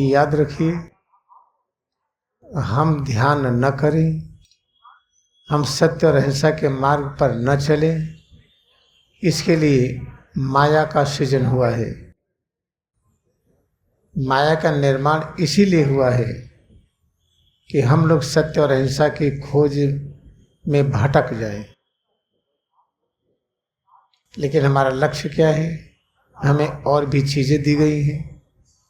याद रखिए, हम ध्यान न करें, हम सत्य और अहिंसा के मार्ग पर न चलें, इसके लिए माया का सृजन हुआ है। माया का निर्माण इसीलिए हुआ है कि हम लोग सत्य और अहिंसा की खोज में भटक जाएं। लेकिन हमारा लक्ष्य क्या है? हमें और भी चीजें दी गई हैं।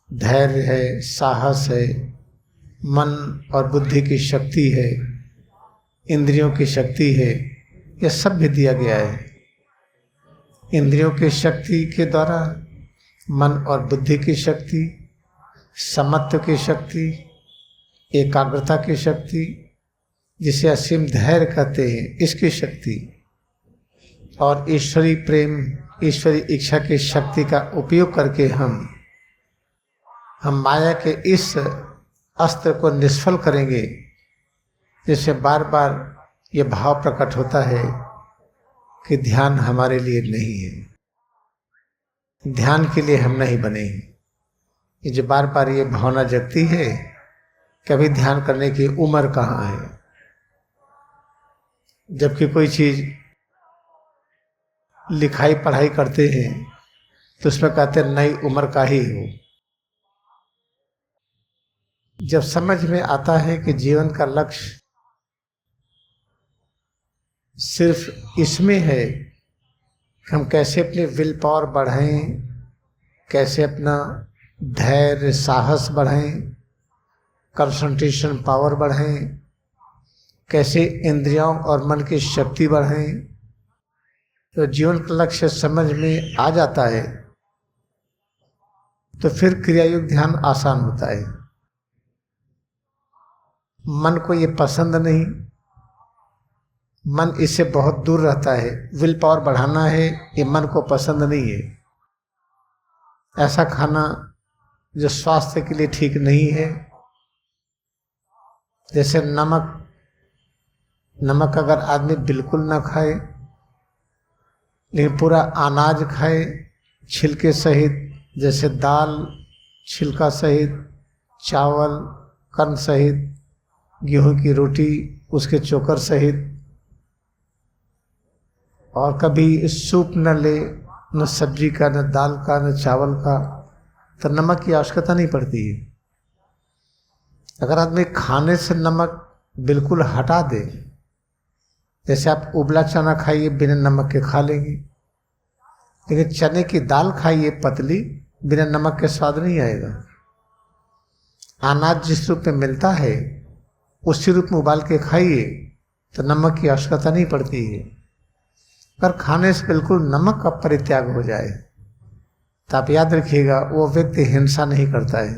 धैर्य है, साहस है, मन और बुद्धि की शक्ति है, इंद्रियों की शक्ति है, यह सब भी दिया गया है। इंद्रियों की शक्ति के द्वारा मन और बुद्धि की शक्ति, समत्व की शक्ति, एकाग्रता की शक्ति, जिसे असीम धैर्य कहते हैं, इसकी शक्ति और ईश्वरीय प्रेम, ईश्वरीय इच्छा की शक्ति का उपयोग करके हम माया के इस अस्त्र को निष्फल करेंगे, जिससे बार बार ये भाव प्रकट होता है कि ध्यान हमारे लिए नहीं है, ध्यान के लिए हम नहीं बने हैं। ये जो बार बार ये भावना जगती है, कभी ध्यान करने की उम्र कहाँ है? जबकि कोई चीज लिखाई पढ़ाई करते हैं तो उसमें कहते हैं नई उम्र का ही हो। जब समझ में आता है कि जीवन का लक्ष्य सिर्फ इसमें है कि हम कैसे अपनी विल पावर बढ़ाएं, कैसे अपना धैर्य साहस बढ़ाएं, कंसंट्रेशन पावर बढ़ाएं, कैसे इंद्रियों और मन की शक्ति बढ़ाएं, तो जीवन का लक्ष्य समझ में आ जाता है तो फिर क्रियायुक्त ध्यान आसान होता है। मन को ये पसंद नहीं, मन इससे बहुत दूर रहता है। विल पावर बढ़ाना है, ये मन को पसंद नहीं है। ऐसा खाना जो स्वास्थ्य के लिए ठीक नहीं है, जैसे नमक अगर आदमी बिल्कुल ना खाए लेकिन पूरा अनाज खाए छिलके सहित, जैसे दाल छिलका सहित, चावल कर्ण सहित, गेहूं की रोटी उसके चोकर सहित, और कभी सूप न ले, न सब्जी का, न दाल का, न चावल का, तो नमक की आवश्यकता नहीं पड़ती है। अगर आदमी खाने से नमक बिल्कुल हटा दे, जैसे आप उबला चना खाइए बिना नमक के खा लेंगे, लेकिन चने की दाल खाइए पतली, बिना नमक के स्वाद नहीं आएगा। अनाज जिस रूप में मिलता है उसी रूप में उबाल के खाइए तो नमक की आवश्यकता नहीं पड़ती है। अगर खाने से बिल्कुल नमक का परित्याग हो जाए तो आप याद रखिएगा, वो व्यक्ति हिंसा नहीं करता है,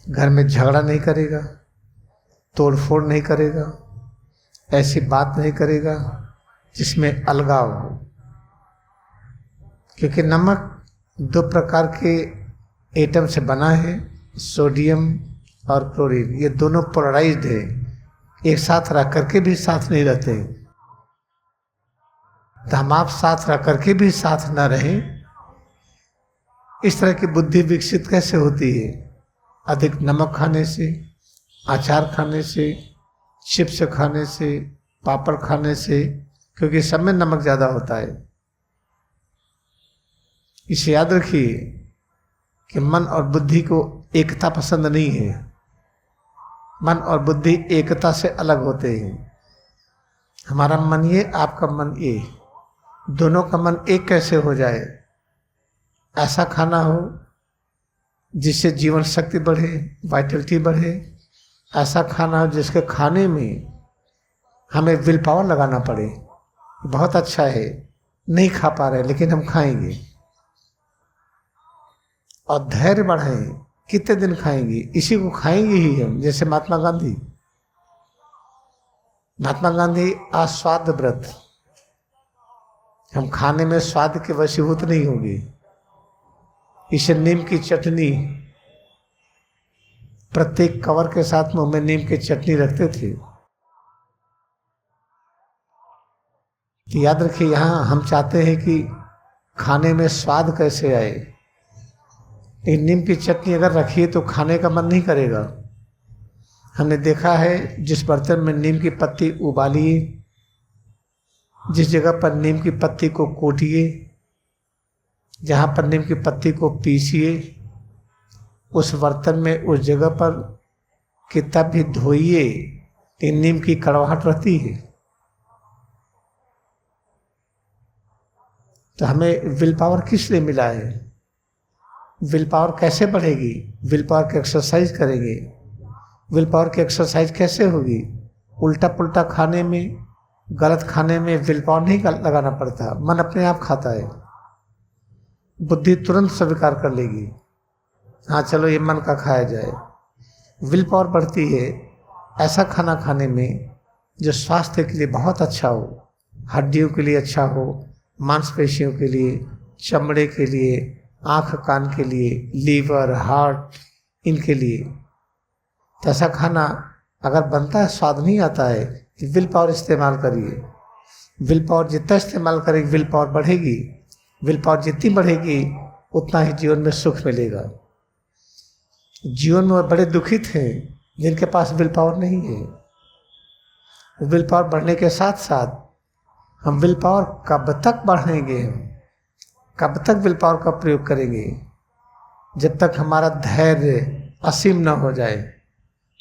घर में झगड़ा नहीं करेगा, तोड़फोड़ नहीं करेगा, ऐसी बात नहीं करेगा जिसमें अलगाव हो। क्योंकि नमक दो प्रकार के एटम से बना है, सोडियम और क्लोरीन। ये दोनों पोलराइज्ड है, एक साथ रह करके भी साथ नहीं रहते। तो हम आप साथ रह करके भी साथ न रहें, इस तरह की बुद्धि विकसित कैसे होती है? अधिक नमक खाने से, अचार खाने से, चिप्स खाने से, पापड़ खाने से, क्योंकि सब में नमक ज्यादा होता है। इसे याद रखिए कि मन और बुद्धि को एकता पसंद नहीं है। मन और बुद्धि एकता से अलग होते हैं। हमारा मन ये, आपका मन ये, दोनों का मन एक कैसे हो जाए? ऐसा खाना हो जिससे जीवन शक्ति बढ़े, वाइटलिटी बढ़े। ऐसा खाना हो जिसके खाने में हमें विल पावर लगाना पड़े। बहुत अच्छा है, नहीं खा पा रहे लेकिन हम खाएंगे। और धैर्य बढ़ाएं, कितने दिन खाएंगे? इसी को खाएंगे ही हम। जैसे महात्मा गांधी आस्वाद व्रत, हम खाने में स्वाद के वशीभूत नहीं होंगे। इसे नीम की चटनी, प्रत्येक कवर के साथ मुंह में नीम की चटनी रखते थे। तो याद रखिए, यहाँ हम चाहते हैं कि खाने में स्वाद कैसे आए, लेकिन नीम की चटनी अगर रखिए तो खाने का मन नहीं करेगा। हमने देखा है जिस बर्तन में नीम की पत्ती उबालिए, जिस जगह पर नीम की पत्ती को कूटिए, जहाँ पर नीम की पत्ती को पीसिए, उस बर्तन में उस जगह पर कितना भी धोइए लेकिन नीम की कड़वाहट रहती है। तो हमें विल पावर किस लिए मिला है? विल पावर कैसे बढ़ेगी? विल पावर की एक्सरसाइज करेंगे। विल पावर की एक्सरसाइज कैसे होगी? उल्टा पुल्टा खाने में, गलत खाने में विल पावर नहीं लगाना पड़ता, मन अपने आप खाता है। बुद्धि तुरंत स्वीकार कर लेगी, हाँ चलो ये मन का खाया जाए। विल पावर बढ़ती है ऐसा खाना खाने में जो स्वास्थ्य के लिए बहुत अच्छा हो, हड्डियों के लिए अच्छा हो, मांसपेशियों के लिए, चमड़े के लिए, आँख कान के लिए, लीवर, हार्ट, इनके लिए। तो ऐसा खाना अगर बनता है, स्वाद नहीं आता है, तो विल पावर इस्तेमाल करिए। विल पावर जितना इस्तेमाल करेगी विल पावर बढ़ेगी। विल पावर जितनी बढ़ेगी उतना ही जीवन में सुख मिलेगा। जीवन में बड़े दुखित हैं जिनके पास विल पावर नहीं है। विल पावर बढ़ने के साथ साथ हम विल पावर कब तक बढ़ाएंगे, कब तक विल पावर का प्रयोग करेंगे? जब तक हमारा धैर्य असीम न हो जाए।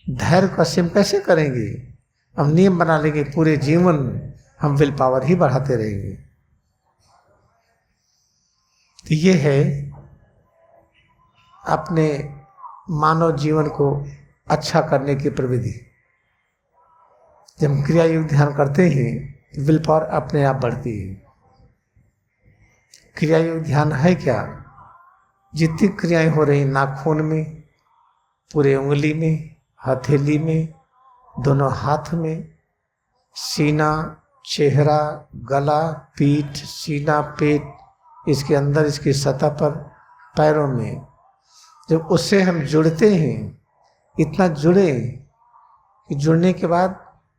धैर्य को असीम कैसे करेंगे? हम नियम बना लेंगे, पूरे जीवन हम विल पावर ही बढ़ाते रहेंगे। तो ये है अपने मानव जीवन को अच्छा करने की प्रविधि। जब हम क्रिया युक्त ध्यान करते हैं विल पावर अपने आप बढ़ती है। क्रिया युक्त ध्यान है क्या? जितनी क्रियाएं हो रही, नाखून में, पूरे उंगली में, हथेली में, दोनों हाथ में, सीना, चेहरा, गला, पीठ, सीना, पेट, इसके अंदर, इसकी सतह पर, पैरों में, जब उससे हम जुड़ते हैं, इतना जुड़े कि जुड़ने के बाद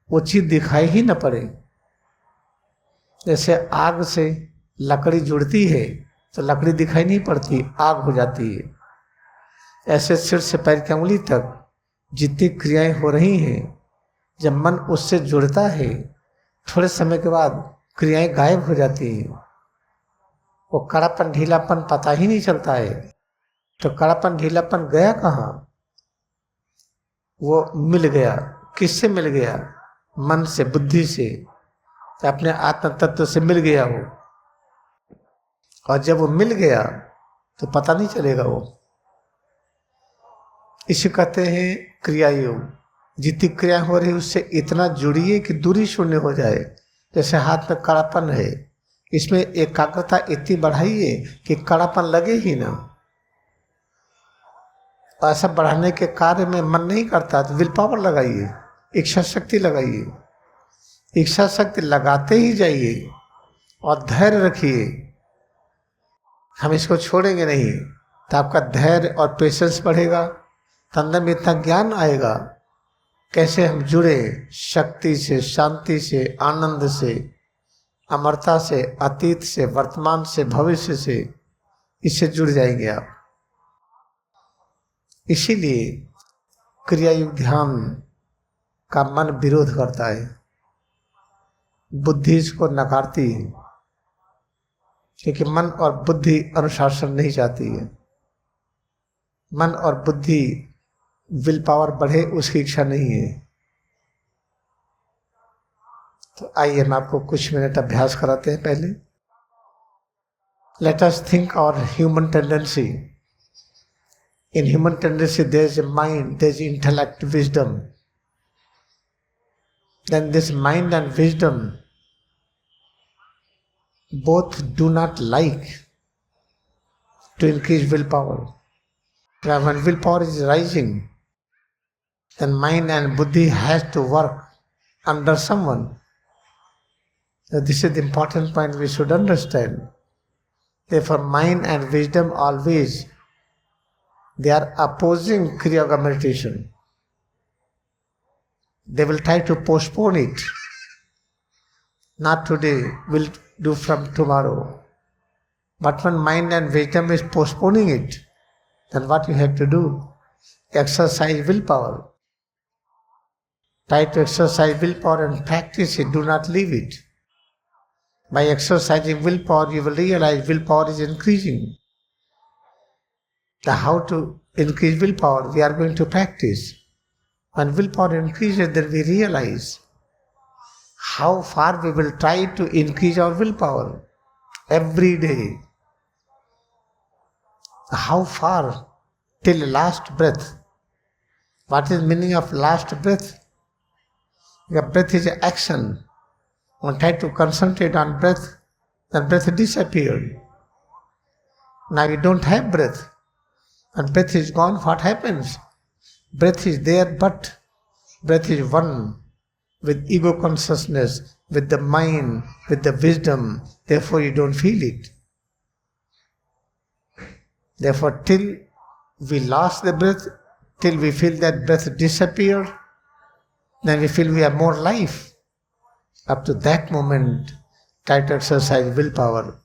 वो चीज़ दिखाई ही न पड़े। जैसे आग से लकड़ी जुड़ती है तो लकड़ी दिखाई नहीं पड़ती, आग हो जाती है। ऐसे सिर से पैर की उंगली तक जितनी क्रियाएं हो रही हैं, जब मन उससे जुड़ता है थोड़े समय के बाद क्रियाएं गायब हो जाती हैं। वो कड़ापन ढीलापन पता ही नहीं चलता है। तो कड़ापन ढीलापन गया कहाँ? वो मिल गया। किससे मिल गया? मन से, बुद्धि से, अपने आत्म तत्व से मिल गया वो। और जब वो मिल गया तो पता नहीं चलेगा वो। इसे कहते हैं क्रिया योग। जितनी क्रिया हो रही उससे इतना जुड़िए कि दूरी शून्य हो जाए। जैसे हाथ में कड़ापन है, इसमें एकाग्रता इतनी बढ़ाइए कि कड़ापन लगे ही ना। ऐसा बढ़ाने के कार्य में मन नहीं करता तो विल पावर लगाइए, इच्छा शक्ति लगाइए। इच्छा शक्ति लगाते ही जाइए और धैर्य रखिए। हम इसको छोड़ेंगे नहीं तो आपका धैर्य और पेशेंस बढ़ेगा। तो अंदर में इतना ज्ञान आएगा कैसे हम जुड़े शक्ति से, शांति से, आनंद से, अमरता से, अतीत से, वर्तमान से, भविष्य से, इससे जुड़ जाएंगे आप। इसीलिए क्रिया युक्त ध्यान का मन विरोध करता है, बुद्धि इसको नकारती है, क्योंकि मन और बुद्धि अनुशासन नहीं चाहती है। मन और बुद्धि विल पावर बढ़े उसकी इच्छा नहीं है। तो आइए हम आपको कुछ मिनट अभ्यास कराते हैं। पहले लेट अस थिंक और human tendency. In human tendency, there is a mind, there is intellect, wisdom. Then this mind and wisdom both do not like to increase willpower. When willpower is rising, then mind and buddhi has to work under someone. So this is the important point we should understand. Therefore, mind and wisdom always they are opposing Kriya Yoga meditation. They will try to postpone it. Not today, we'll do from tomorrow. But when mind and wisdom is postponing it, then what you have to do? Exercise willpower. Try to exercise willpower and practice it. Do not leave it. By exercising willpower, you will realize willpower is increasing. How to increase willpower? We are going to practice. When willpower increases, then we realize how far we will try to increase our willpower every day. How far? Till last breath. What is the meaning of last breath? The breath is action. When try to concentrate on breath, then breath disappeared. Now you don't have breath. And breath is gone, what happens? Breath is there, but breath is one with ego consciousness, with the mind, with the wisdom. Therefore you don't feel it. Therefore till we lost the breath, till we feel that breath disappeared, then we feel we have more life. Up to that moment, try to exercise willpower,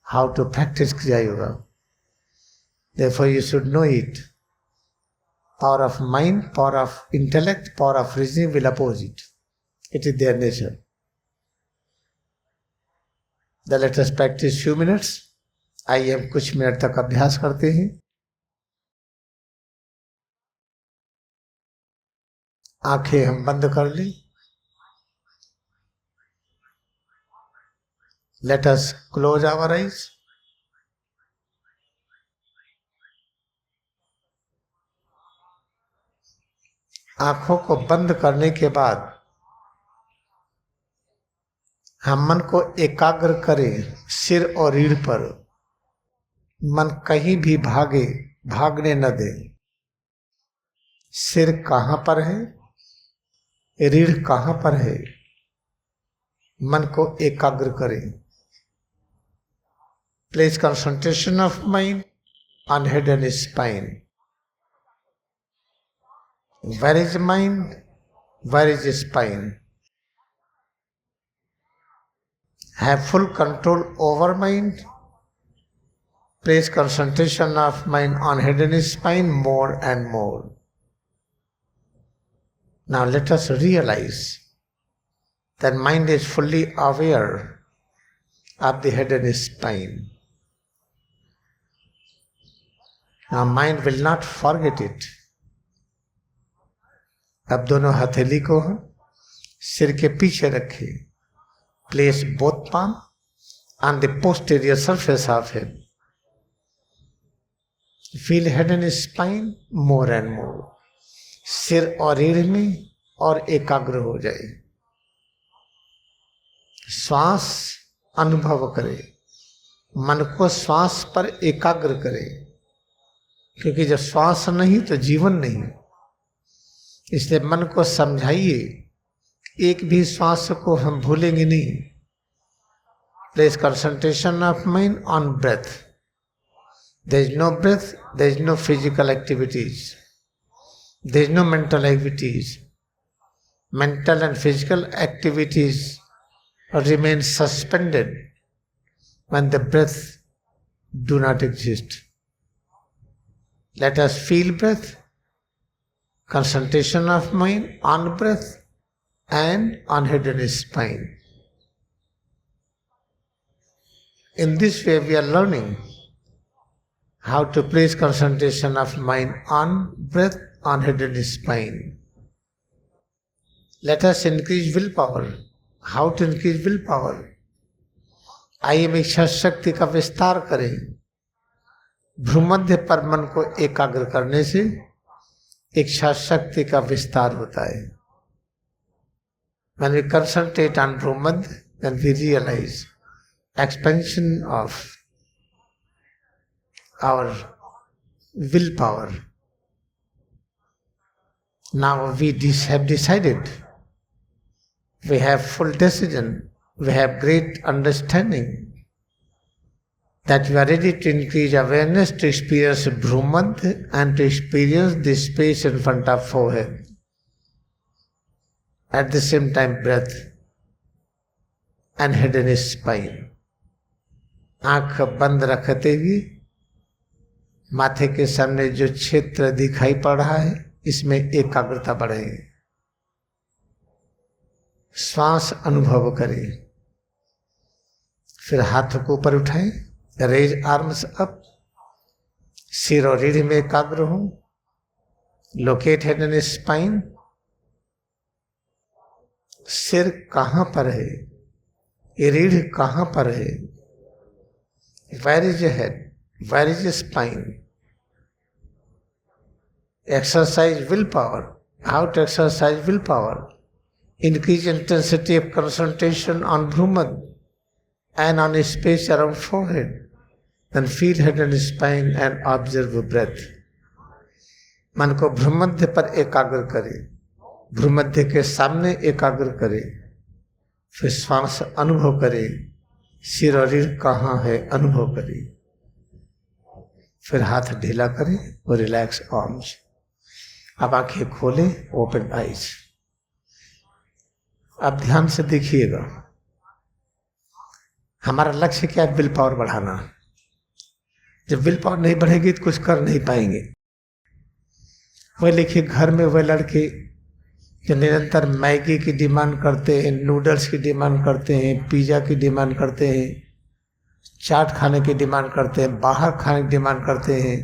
how to practice Kriya Yoga. Therefore you should know it. Power of mind, power of intellect, power of reasoning will oppose it. It is their nature. Then let us practice few minutes. आइए हम कुछ minute तक अभ्यास करते हैं. आंखें हम बंद कर लें. Let us close our eyes. आंखों को बंद करने के बाद हम मन को एकाग्र करें सिर और रीढ़ पर. मन कहीं भी भागने न दें. सिर कहाँ पर है, रीढ़ कहाँ पर है, मन को एकाग्र करें. Place concentration of mind on head and spine. Where is mind? Where is spine? Have full control over mind. Place concentration of mind on head and spine more and more. Now let us realize that mind is fully aware of the head and spine. Now mind will not forget it. अब दोनों हथेली को सिर के पीछे रखें. Place both palm on the posterior surface of head. Feel head and spine more and more. सिर और रीढ़ में और एकाग्र हो जाए. श्वास अनुभव करें. मन को श्वास पर एकाग्र करें. क्योंकि जब श्वास नहीं तो जीवन नहीं. इसलिए मन को समझाइए, एक भी श्वास को हम भूलेंगे नहीं. Place concentration of mind on breath. There is no breath, there is no physical activities. There is no mental activities. Mental and physical activities remain suspended when the breath do not exist. Let us feel breath, concentration of mind on breath and on head and spine. In this way we are learning how to place concentration of mind on breath, on head and spine. Let us increase willpower. How to increase willpower? आइए हम इच्छा शक्ति का विस्तार करें. भ्रूमध्य पर मन को एकाग्र करने से इच्छा शक्ति का विस्तार होता है. When we concentrate on Bhumadhya, then we realize expansion of our willpower. Now we have decided, we have full decision, we have great understanding that we are ready to increase awareness to experience Bhumadhya and to experience the space in front of forehead. At the same time breath and head and spine. आंख बंद रखते हुए माथे के सामने जो क्षेत्र दिखाई पड़ रहा है इसमें एकाग्रता बढ़े। श्वास अनुभव करें। फिर हाथों को ऊपर उठाएं, रेज आर्म्स अप। सिर और रीढ़ में एकाग्र हो। Locate head and spine. सिर कहां पर है, ये रीढ़ कहां पर है? Where is your head, where is your spine? Exercise willpower. How to exercise willpower? Increase intensity of concentration on Bhrumad and on space around forehead. Then feel head and spine and observe breath. मन को भ्रूमध्य पर एकाग्र करे, भ्रूमध्य के सामने एकाग्र करे। फिर श्वास अनुभव करे, सिर और रीढ़ कहाँ है अनुभव करे। फिर हाथ ढीला करें और रिलैक्स आर्म्स। अब आंखें खोलें, ओपन आइज। अब ध्यान से देखिएगा, हमारा लक्ष्य क्या है? विल पावर बढ़ाना। जब विल पावर नहीं बढ़ेगी तो कुछ कर नहीं पाएंगे। वह देखिए घर में वह लड़के जो निरंतर मैगी की डिमांड करते हैं, नूडल्स की डिमांड करते हैं, पिज़्ज़ा की डिमांड करते हैं, चाट खाने की डिमांड करते हैं, बाहर खाने की डिमांड करते हैं,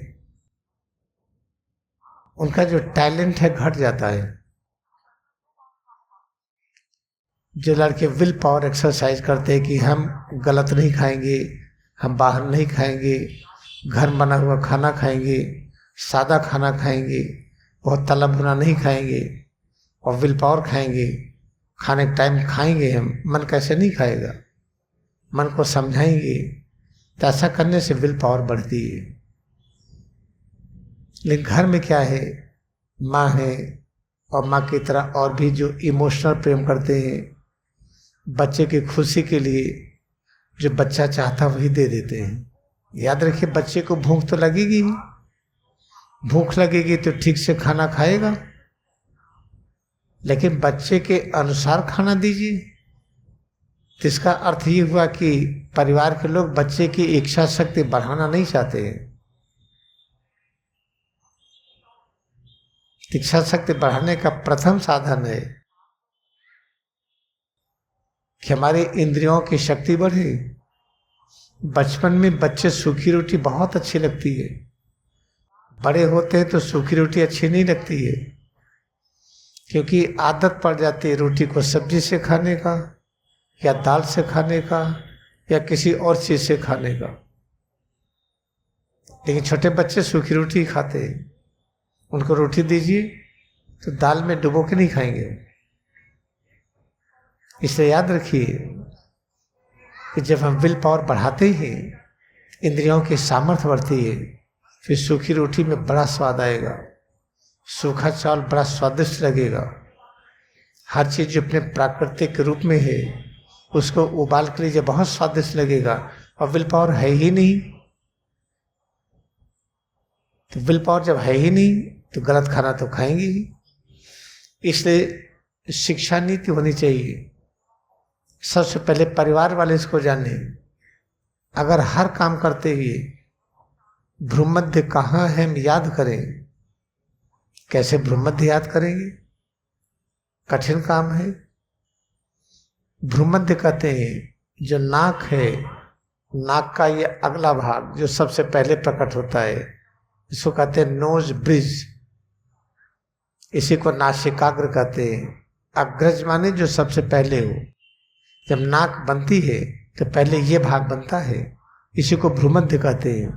उनका जो टैलेंट है घट जाता है। जो लड़के विल पावर एक्सरसाइज करते हैं कि हम गलत नहीं खाएंगे, हम बाहर नहीं खाएंगे, घर बना हुआ खाना खाएंगे, सादा खाना खाएंगे, बहुत तला भुना नहीं खाएंगे और विल पावर खाएंगे, खाने के टाइम खाएंगे। हम मन कैसे नहीं खाएगा? मन को समझाएंगे तो ऐसा करने से विल पावर बढ़ती है। लेकिन घर में क्या है, माँ है और माँ की तरह और भी जो इमोशनल प्रेम करते हैं, बच्चे की खुशी के लिए जो बच्चा चाहता वही दे देते हैं। याद रखिए, बच्चे को भूख तो लगेगी ही, भूख लगेगी तो ठीक से खाना खाएगा, लेकिन बच्चे के अनुसार खाना दीजिए। तो इसका अर्थ ये हुआ कि परिवार के लोग बच्चे की इच्छा शक्ति बढ़ाना नहीं चाहते हैं। इच्छा शक्ति बढ़ाने का प्रथम साधन है कि हमारी इंद्रियों की शक्ति बढ़े। बचपन में बच्चे सूखी रोटी बहुत अच्छी लगती है, बड़े होते हैं तो सूखी रोटी अच्छी नहीं लगती है, क्योंकि आदत पड़ जाती है रोटी को सब्जी से खाने का या दाल से खाने का या किसी और चीज से खाने का। लेकिन छोटे बच्चे सूखी रोटी खाते हैं, उनको रोटी दीजिए तो दाल में डुबो के नहीं खाएंगे। इसलिए याद रखिए कि जब हम विल पावर बढ़ाते हैं, इंद्रियों की सामर्थ्य बढ़ती है, फिर सूखी रोटी में बड़ा स्वाद आएगा, सूखा चावल बड़ा स्वादिष्ट लगेगा। हर चीज जो अपने प्राकृतिक रूप में है उसको उबाल के लीजिए, बहुत स्वादिष्ट लगेगा। और विल पावर है ही नहीं, तो विल पावर जब है ही नहीं तो गलत खाना तो खाएंगे ही। इसलिए शिक्षा नीति होनी चाहिए। सबसे पहले परिवार वाले इसको जाने, अगर हर काम करते हुए भ्रूमध्य कहाँ है हम याद करें। कैसे भ्रूमध्य याद करेंगे? कठिन काम है। भ्रूमध्य कहते हैं जो नाक है, नाक का ये अगला भाग जो सबसे पहले प्रकट होता है, इसको कहते हैं नोज ब्रिज। इसी को नासिकाग्र कहते हैं। अग्रज माने जो सबसे पहले हो। जब नाक बनती है तो पहले ये भाग बनता है, इसी को भ्रूमध्य कहते हैं।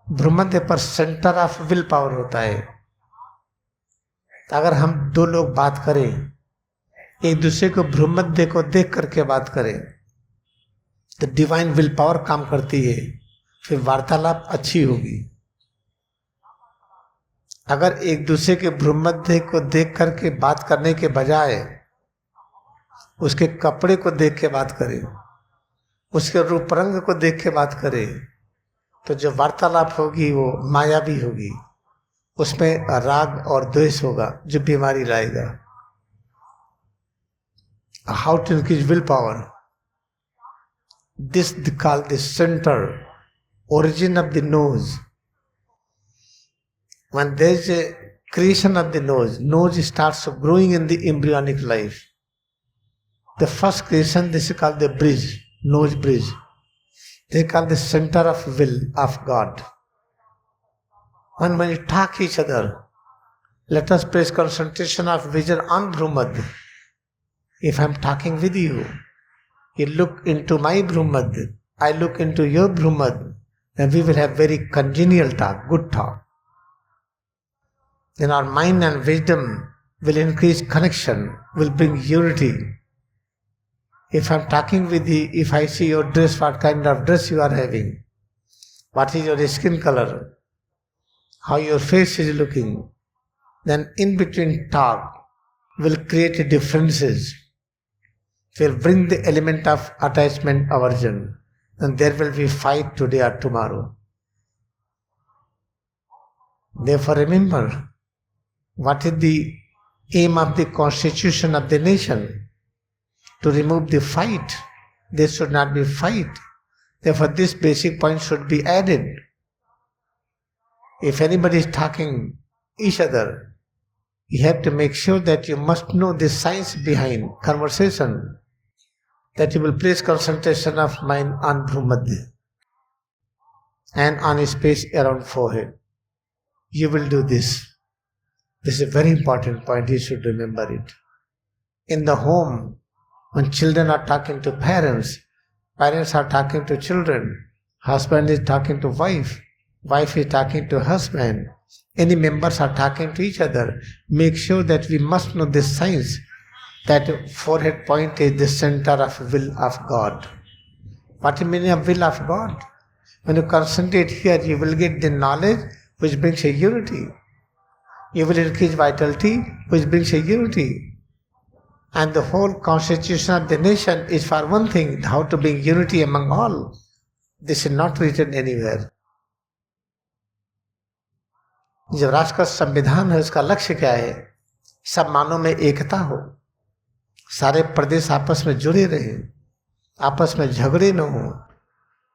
भ्रूमध्य पर सेंटर ऑफ विल पावर होता है। अगर हम दो लोग बात करें, एक दूसरे को भ्रूमध्य को देख करके बात करें तो डिवाइन विल पावर काम करती है, फिर वार्तालाप अच्छी होगी। अगर एक दूसरे के भ्रूमध्य को देख करके बात करने के बजाय उसके कपड़े को देख के बात करें, उसके रूप रंग को देख के बात करें, तो जो वार्तालाप होगी वो मायावी होगी, उसमें राग और द्वेष होगा जो बीमारी लाएगा। How to increase willpower? This call this centre, origin of the nose, When there is a creation of the nose starts growing in the embryonic life. The first creation, this is called the bridge, nose bridge. They call the center of will of God. And when you talk each other, let us place concentration of vision on Brahmad. If I am talking with you, you look into my Brahmad, I look into your Brahmad, then we will have very congenial talk, good talk. Then our mind and wisdom will increase connection, will bring unity. If I am talking with you, if I see your dress, what kind of dress you are having, what is your skin color, how your face is looking, then in between talk will create differences, will bring the element of attachment, aversion, and there will be fight today or tomorrow. Therefore remember, what is the aim of the constitution of the nation? To remove the fight. There should not be fight. Therefore this basic point should be added. If anybody is talking each other, you have to make sure that you must know the science behind conversation, that you will place concentration of mind on Bhumadhya and on a space around forehead. You will do this. This is a very important point, you should remember it. In the home, when children are talking to parents, parents are talking to children, husband is talking to wife, wife is talking to husband, any members are talking to each other, make sure that we must know this science, that forehead point is the center of will of God. What is the meaning of will of God? When you concentrate here, you will get the knowledge which brings a unity. You will increase vitality which brings a unity. And the whole constitution of the nation is for one thing, how to bring unity among all. This is not written anywhere. जब राष्ट्र का संविधान है, उसका लक्ष्य क्या है? सब मानव में एकता हो, सारे प्रदेश आपस में जुड़े रहे, आपस में झगड़े न हो।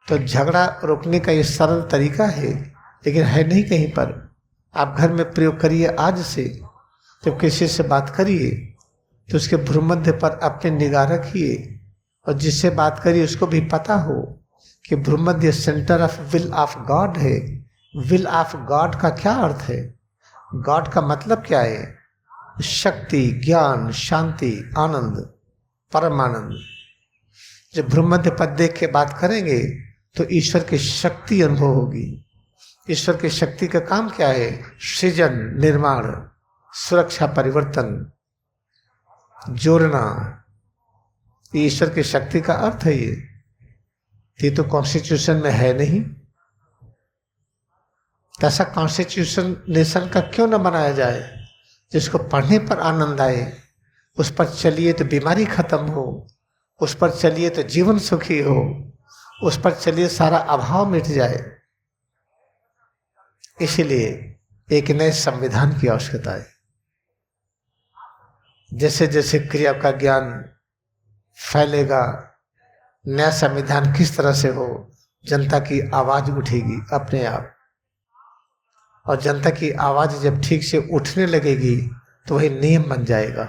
तो झगड़ा रोकने का ये सरल तरीका है, लेकिन है नहीं कहीं पर। आप घर में प्रयोग करिए आज से। जब किसी से बात करिए तो उसके भ्रूमध्य पर अपने निगाह रखिए, और जिससे बात करिए उसको भी पता हो कि भ्रूमध्य centre of will of God है। विल ऑफ गॉड का क्या अर्थ है? गॉड का मतलब क्या है? शक्ति, ज्ञान, शांति, आनंद, परमानंद। जब भ्रूमध्य पद देख के बात करेंगे तो ईश्वर की शक्ति अनुभव होगी। ईश्वर की शक्ति का काम क्या है? सृजन, निर्माण, सुरक्षा, परिवर्तन, जोड़ना। ईश्वर की शक्ति का अर्थ है ये तो कॉन्स्टिट्यूशन में है नहीं। ऐसा कॉन्स्टिट्यूशन नेशन का क्यों न बनाया जाए जिसको पढ़ने पर आनंद आए, उस पर चलिए तो बीमारी खत्म हो, उस पर चलिए तो जीवन सुखी हो, उस पर चलिए सारा अभाव मिट जाए। इसलिए एक नए संविधान की आवश्यकता है। जैसे जैसे क्रिया का ज्ञान फैलेगा, नया संविधान किस तरह से हो, जनता की आवाज उठेगी अपने आप। और जनता की आवाज जब ठीक से उठने लगेगी तो वही नियम बन जाएगा।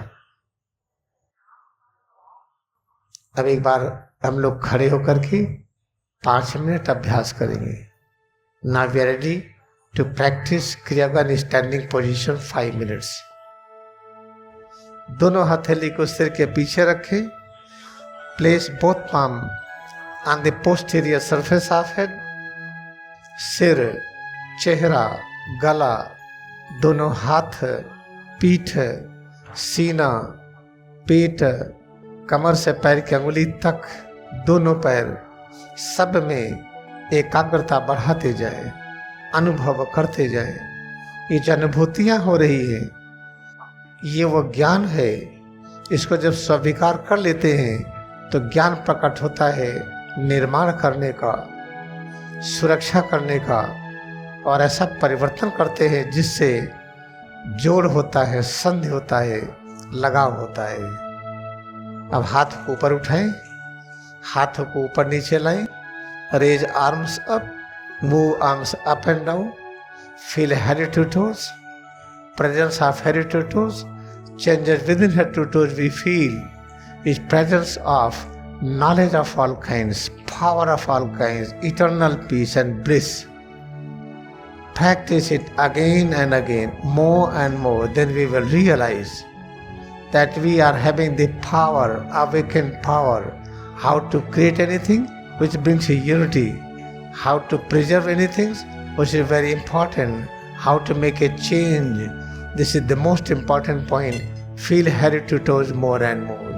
अब एक बार हम लोग खड़े होकर के 5 मिनट अभ्यास करेंगे। Now we are ready to practise kriya in standing position 5 minutes. दोनों हथेली को सिर के पीछे रखें। Place both palm on the posterior surface of head. सिर, चेहरा, गला, दोनों हाथ, पीठ, सीना, पेट, कमर से पैर की अंगुली तक, दोनों पैर, सब में एकाग्रता बढ़ाते जाए, अनुभव करते जाए। ये जो अनुभूतियां हो रही है, ये वो ज्ञान है। इसको जब स्वीकार कर लेते हैं तो ज्ञान प्रकट होता है निर्माण करने का, सुरक्षा करने का, और ऐसा परिवर्तन करते हैं जिससे जोड़ होता है, संधि होता है, लगाव होता है। अब हाथ को ऊपर उठाएं, हाथों को ऊपर नीचे लाएं, raise arms up, move arms up and down, feel head to toes, presence of head to toes, changes within head to toes we feel is presence of knowledge of all kinds, power of all kinds, eternal peace and bliss. Practice it again and again, more and more, then we will realize that we are having the power, awakened power, how to create anything which brings unity, how to preserve anything which is very important, how to make a change. This is the most important point. Feel head to toes more and more.